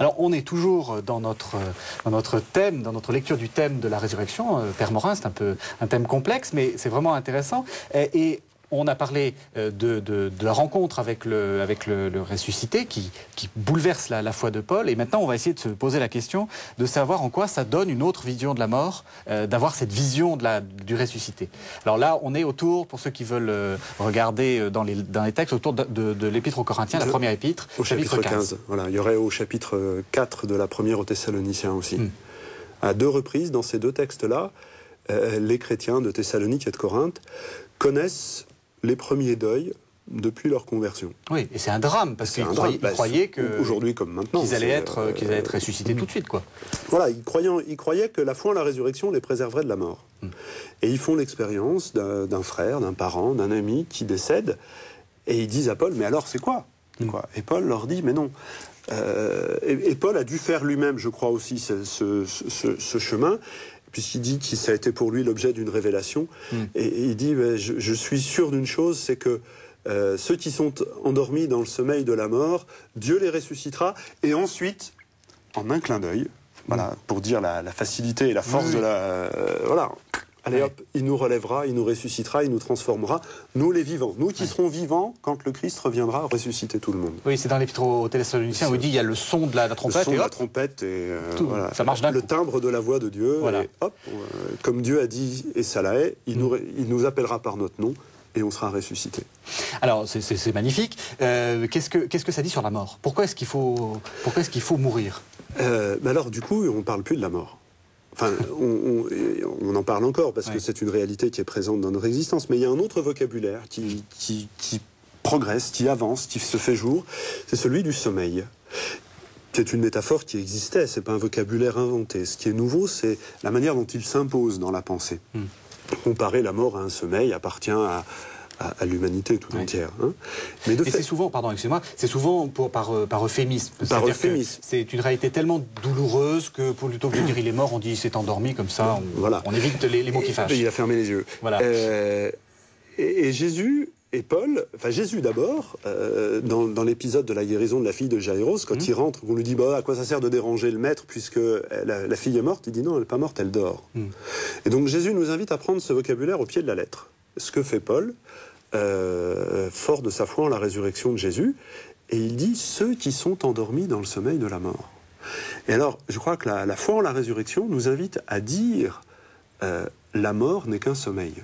Alors, on est toujours dans notre thème, dans notre lecture du thème de la résurrection. Père Morin, c'est un peu un thème complexe, mais c'est vraiment intéressant. Et on a parlé de la rencontre avec le ressuscité qui bouleverse la foi de Paul. Et maintenant, on va essayer de se poser la question de savoir en quoi ça donne une autre vision de la mort, d'avoir cette vision du ressuscité. Alors là, on est autour, pour ceux qui veulent regarder dans les textes, autour de l'épître aux Corinthiens, la première épître, au chapitre 15. Voilà, il y aurait au chapitre 4 de la première aux Thessaloniciens aussi. À deux reprises, dans ces deux textes-là, les chrétiens de Thessalonique et de Corinthe connaissent les premiers deuils depuis leur conversion. Oui, et c'est un drame, parce qu'ils croyaient que... Aujourd'hui comme maintenant. Qu'ils allaient être ressuscités tout de suite, quoi. Voilà, ils croyaient que la foi en la résurrection les préserverait de la mort. Et ils font l'expérience d'un frère, d'un parent, d'un ami qui décède, et ils disent à Paul, mais alors c'est quoi, Et Paul leur dit, mais non. Et Paul a dû faire lui-même, je crois aussi, ce chemin, puisqu'il dit que ça a été pour lui l'objet d'une révélation. Et il dit, je suis sûr d'une chose, c'est que ceux qui sont endormis dans le sommeil de la mort, Dieu les ressuscitera, et ensuite, en un clin d'œil, voilà, pour dire la facilité et la force de la... voilà. Allez hop, il nous relèvera, il nous ressuscitera, il nous transformera, nous les vivants. Nous qui serons vivants quand le Christ reviendra ressusciter tout le monde. Oui, c'est dans l'épître aux Thessaloniciens où il dit il y a le son de la trompette. Le son de la trompette et voilà, ça marche d'un coup. Le timbre de la voix de Dieu. Voilà. Et hop, comme Dieu a dit, et ça la est, il nous appellera par notre nom et on sera ressuscité. Alors, c'est magnifique. Qu'est-ce que ça dit sur la mort? Pourquoi est-ce qu'il faut mourir? Alors, du coup, on ne parle plus de la mort. Enfin, on en parle encore parce que c'est une réalité qui est présente dans notre existence. Mais il y a un autre vocabulaire qui progresse, qui avance, qui se fait jour. C'est celui du sommeil. C'est une métaphore qui existait, c'est pas un vocabulaire inventé. Ce qui est nouveau, c'est la manière dont il s'impose dans la pensée. Comparer la mort à un sommeil appartient à l'humanité tout entière. Hein. Mais c'est souvent, pardon, excusez-moi, c'est souvent par euphémisme. Par euphémisme. C'est une réalité tellement douloureuse que plutôt que de dire il est mort, on dit il s'est endormi, comme ça on évite les mots qui fâchent. Il a fermé les yeux. Voilà. Et Jésus et Paul, enfin Jésus d'abord, dans l'épisode de la guérison de la fille de Jaïros, quand il rentre, on lui dit à quoi ça sert de déranger le maître puisque la fille est morte, il dit non, elle n'est pas morte, elle dort. Et donc Jésus nous invite à prendre ce vocabulaire au pied de la lettre. Ce que fait Paul, fort de sa foi en la résurrection de Jésus, et il dit ceux qui sont endormis dans le sommeil de la mort. Et alors, je crois que la foi en la résurrection nous invite à dire la mort n'est qu'un sommeil.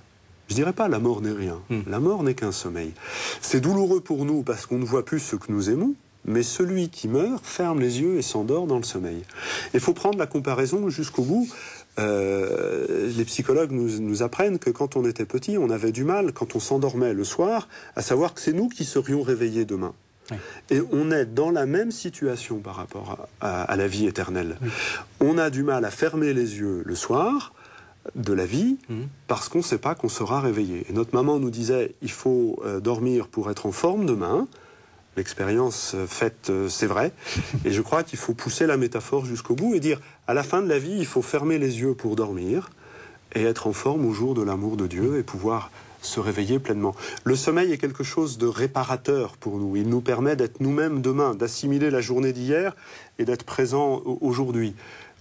Je dirais pas la mort n'est rien. La mort n'est qu'un sommeil. C'est douloureux pour nous parce qu'on ne voit plus ce que nous aimons, mais celui qui meurt ferme les yeux et s'endort dans le sommeil. Il faut prendre la comparaison jusqu'au bout. Les psychologues nous apprennent que quand on était petit, on avait du mal, quand on s'endormait le soir, à savoir que c'est nous qui serions réveillés demain. Oui. Et on est dans la même situation par rapport à la vie éternelle. Oui. On a du mal à fermer les yeux le soir de la vie parce qu'on ne sait pas qu'on sera réveillé. Et notre maman nous disait il faut dormir pour être en forme demain. L'expérience faite, c'est vrai. Et je crois qu'il faut pousser la métaphore jusqu'au bout et dire, à la fin de la vie, il faut fermer les yeux pour dormir et être en forme au jour de l'amour de Dieu et pouvoir se réveiller pleinement. Le sommeil est quelque chose de réparateur pour nous. Il nous permet d'être nous-mêmes demain, d'assimiler la journée d'hier et d'être présent aujourd'hui.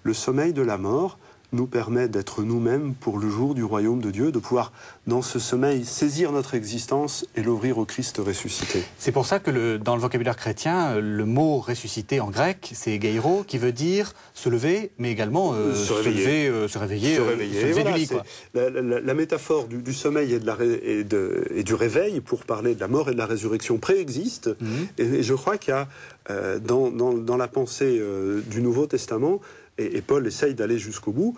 Le sommeil de la mort nous permet d'être nous-mêmes pour le jour du royaume de Dieu, de pouvoir, dans ce sommeil, saisir notre existence et l'ouvrir au Christ ressuscité. C'est pour ça que dans le vocabulaire chrétien, le mot ressuscité en grec, c'est geiro, qui veut dire se lever, mais également se réveiller voilà, du lit. Quoi. La métaphore du sommeil et du réveil, pour parler de la mort et de la résurrection, préexiste. Et je crois qu'il y a, dans la pensée du Nouveau Testament, et Paul essaye d'aller jusqu'au bout,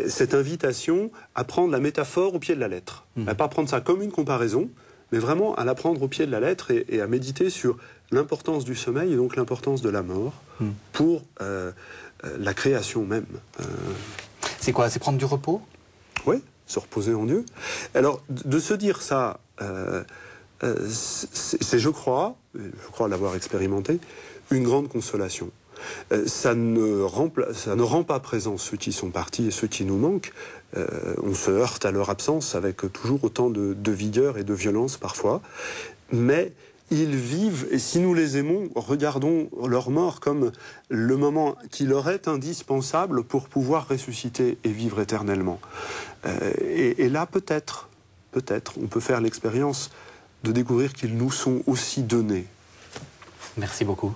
cette invitation à prendre la métaphore au pied de la lettre. À pas prendre ça comme une comparaison, mais vraiment à la prendre au pied de la lettre et à méditer sur l'importance du sommeil et donc l'importance de la mort pour la création même. C'est quoi? C'est prendre du repos? Oui, se reposer en Dieu. Alors, de se dire ça, c'est, je crois l'avoir expérimenté, une grande consolation. Ça ne rend pas présents ceux qui sont partis et ceux qui nous manquent. On se heurte à leur absence avec toujours autant de vigueur et de violence parfois. Mais ils vivent, et si nous les aimons, regardons leur mort comme le moment qui leur est indispensable pour pouvoir ressusciter et vivre éternellement. Et là, peut-être, on peut faire l'expérience de découvrir qu'ils nous sont aussi donnés. Merci beaucoup.